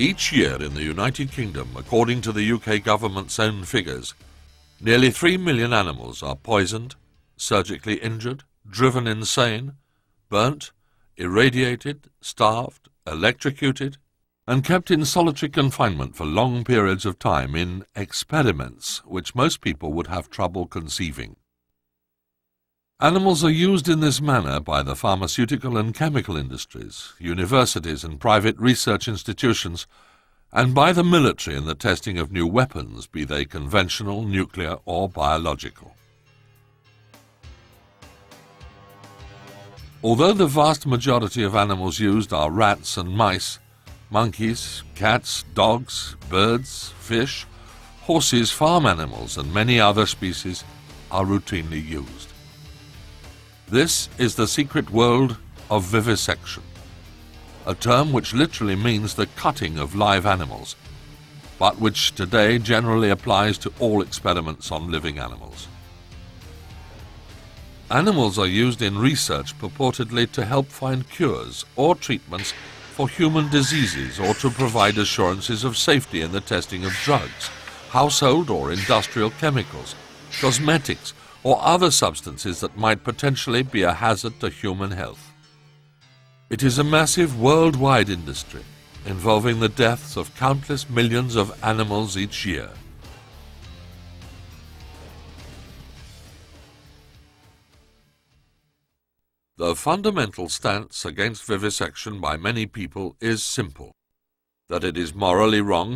Each year in the United Kingdom, according to the UK government's own figures, nearly 3 million animals are poisoned, surgically injured, driven insane, burnt, irradiated, starved, electrocuted, and kept in solitary confinement for long periods of time in experiments which most people would have trouble conceiving. Animals are used in this manner by the pharmaceutical and chemical industries, universities and private research institutions, and by the military in the testing of new weapons, be they conventional, nuclear or biological. Although the vast majority of animals used are rats and mice, monkeys, cats, dogs, birds, fish, horses, farm animals and many other species are routinely used. This is the secret world of vivisection, a term which literally means the cutting of live animals, but which today generally applies to all experiments on living animals. Animals are used in research purportedly to help find cures or treatments for human diseases or to provide assurances of safety in the testing of drugs, household or industrial chemicals, cosmetics, or other substances that might potentially be a hazard to human health. It is a massive worldwide industry involving the deaths of countless millions of animals each year. The fundamental stance against vivisection by many people is simple: that it is morally wrong